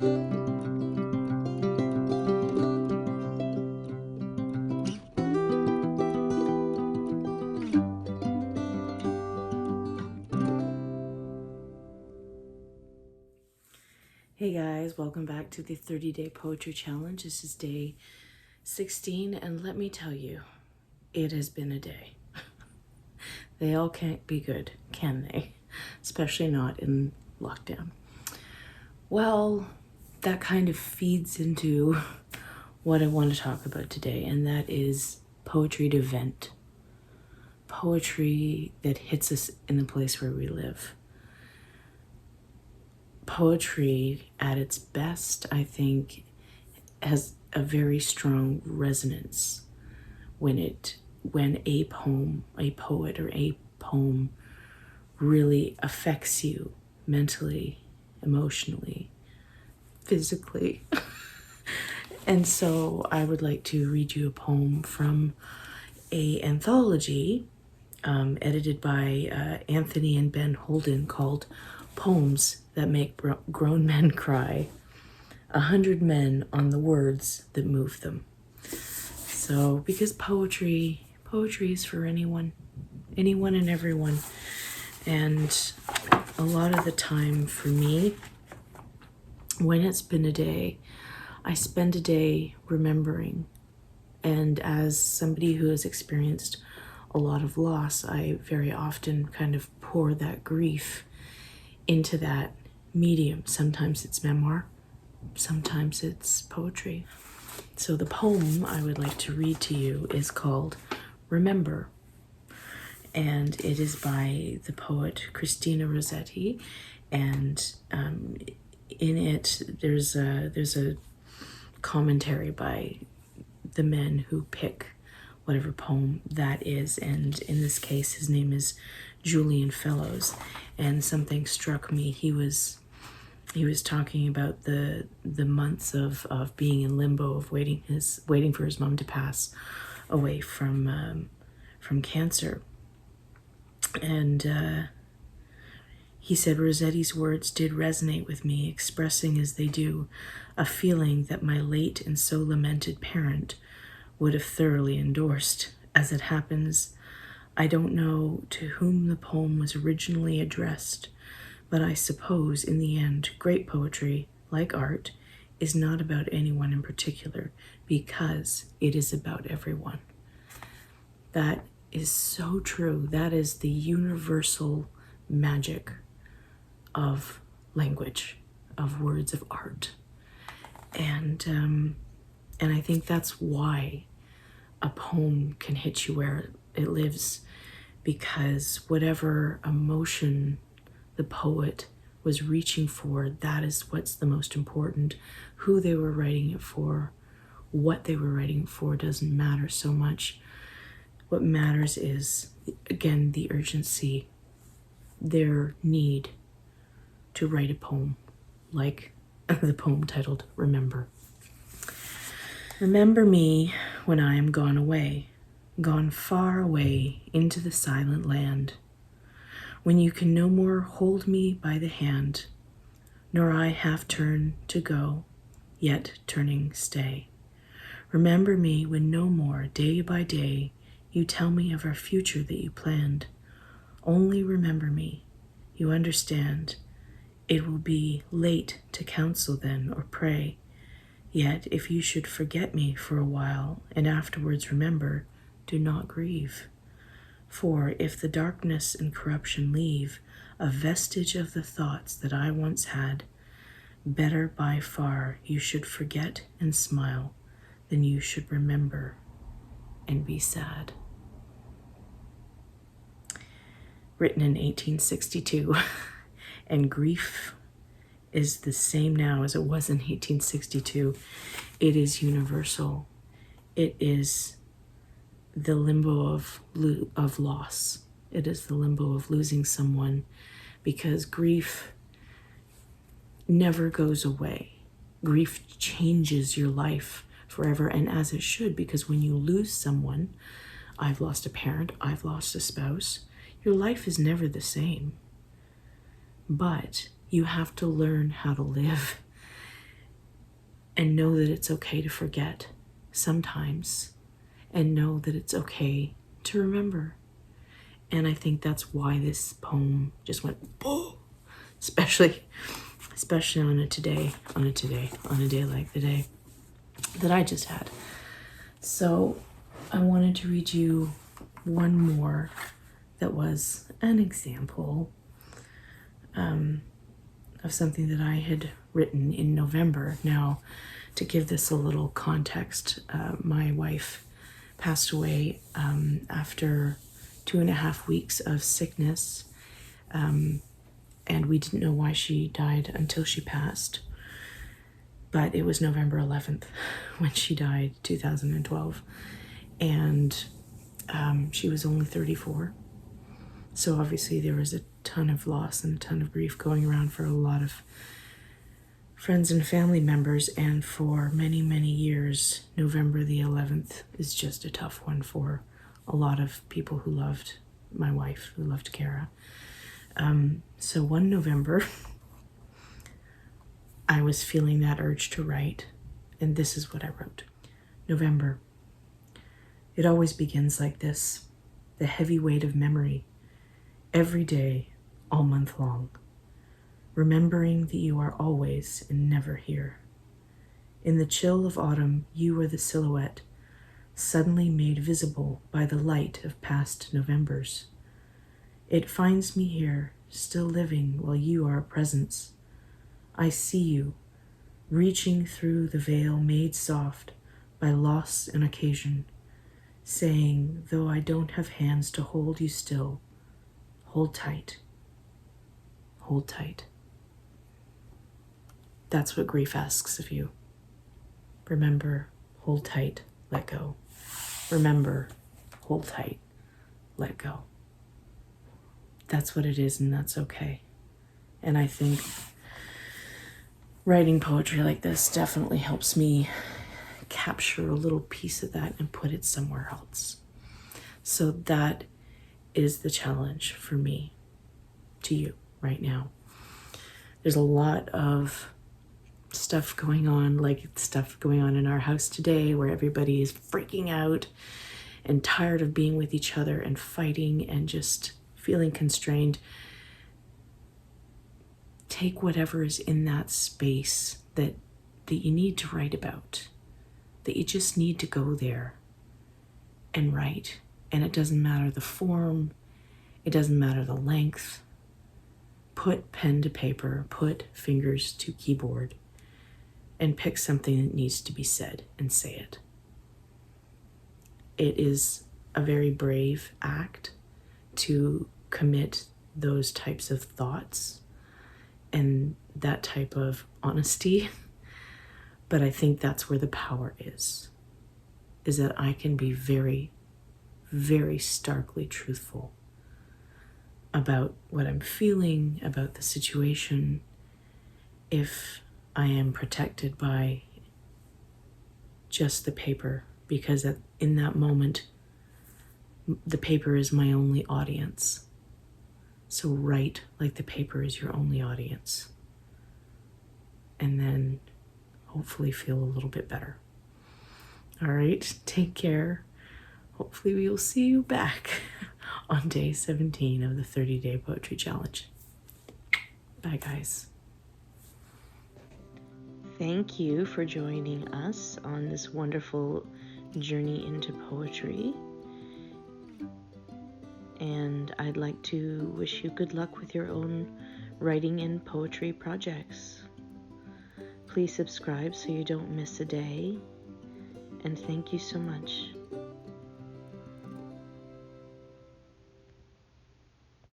Hey guys, welcome back to the 30-day poetry challenge. This is day 16, and let me tell you, it has been a day. They all can't be good, can they? Especially not in lockdown. Well, that kind of feeds into what I want to talk about today, and that is poetry to vent. Poetry that hits us in the place where we live. Poetry at its best, I think, has a very strong resonance when a poem, a poet, or a poem really affects you mentally, emotionally, physically. And so I would like to read you a poem from an anthology edited by Anthony and Ben Holden called Poems That Make Grown Men Cry. 100 Men on the Words That Move Them. So, because poetry is for anyone and everyone. And a lot of the time for me, when it's been a day, I spend a day remembering. And as somebody who has experienced a lot of loss, I very often kind of pour that grief into that medium. Sometimes it's memoir, sometimes it's poetry. So the poem I would like to read to you is called Remember, and it is by the poet Christina Rossetti, and in it there's a commentary by the men who pick whatever poem that is, and in this case his name is Julian Fellows, and something struck me. He was talking about the months of being in limbo, of waiting for his mom to pass away from cancer. And he said, Rossetti's words did resonate with me, expressing as they do a feeling that my late and so lamented parent would have thoroughly endorsed. As it happens, I don't know to whom the poem was originally addressed, but I suppose in the end, great poetry, like art, is not about anyone in particular, because it is about everyone. That is so true. That is the universal magic of language, of words, of art. And I think that's why a poem can hit you where it lives, because whatever emotion the poet was reaching for, that is what's the most important. Who they were writing it for, what they were writing it for, doesn't matter so much. What matters is, again, the urgency, their need to write a poem, like the poem titled Remember. Remember me when I am gone away, gone far away into the silent land, when you can no more hold me by the hand, nor I half turn to go, yet turning stay. Remember me when no more, day by day, you tell me of our future that you planned. Only remember me, you understand. It will be late to counsel then or pray. Yet if you should forget me for a while and afterwards remember, do not grieve. For if the darkness and corruption leave a vestige of the thoughts that I once had, better by far you should forget and smile than you should remember and be sad. Written in 1862, and grief is the same now as it was in 1862. It is universal. It is the limbo of loss. It is the limbo of losing someone, because grief never goes away. Grief changes your life forever, and as it should, because when you lose someone, I've lost a parent, I've lost a spouse, your life is never the same. But you have to learn how to live and know that it's okay to forget sometimes, and know that it's okay to remember. And I think that's why this poem just went boom, especially on a day like the day that I just had. So I wanted to read you one more that was an example of something that I had written in November. Now, to give this a little context, my wife passed away after 2.5 weeks of sickness, and we didn't know why she died until she passed. But it was November 11th when she died, 2012, and she was only 34. So obviously there was a ton of loss and a ton of grief going around for a lot of friends and family members, and for many, many years, November the 11th is just a tough one for a lot of people who loved my wife, who loved Kara. So one November, I was feeling that urge to write, and this is what I wrote. November. It always begins like this, the heavy weight of memory, every day, all month long, remembering that you are always and never here. In the chill of autumn, you are the silhouette, suddenly made visible by the light of past Novembers. It finds me here, still living while you are a presence. I see you, reaching through the veil made soft by loss and occasion, saying, though I don't have hands to hold you still, hold tight, hold tight. That's what grief asks of you. Remember, hold tight, let go. Remember, hold tight, let go. That's what it is, and that's okay. And I think writing poetry like this definitely helps me capture a little piece of that and put it somewhere else. So that is the challenge for me to you right now. There's a lot of stuff going on, like stuff going on in our house today where everybody is freaking out and tired of being with each other and fighting and just feeling constrained. Take whatever is in that space that you need to write about, that you just need to go there and write. And it doesn't matter the form, it doesn't matter the length. Put pen to paper, put fingers to keyboard, and pick something that needs to be said and say it. It is a very brave act to commit those types of thoughts and that type of honesty. But I think that's where the power is that I can be very, very starkly truthful about what I'm feeling, about the situation, if I am protected by just the paper, because in that moment, the paper is my only audience. So write like the paper is your only audience. And then hopefully feel a little bit better. All right, take care. Hopefully we will see you back on day 17 of the 30-day poetry challenge. Bye, guys. Thank you for joining us on this wonderful journey into poetry. And I'd like to wish you good luck with your own writing and poetry projects. Please subscribe so you don't miss a day. And thank you so much.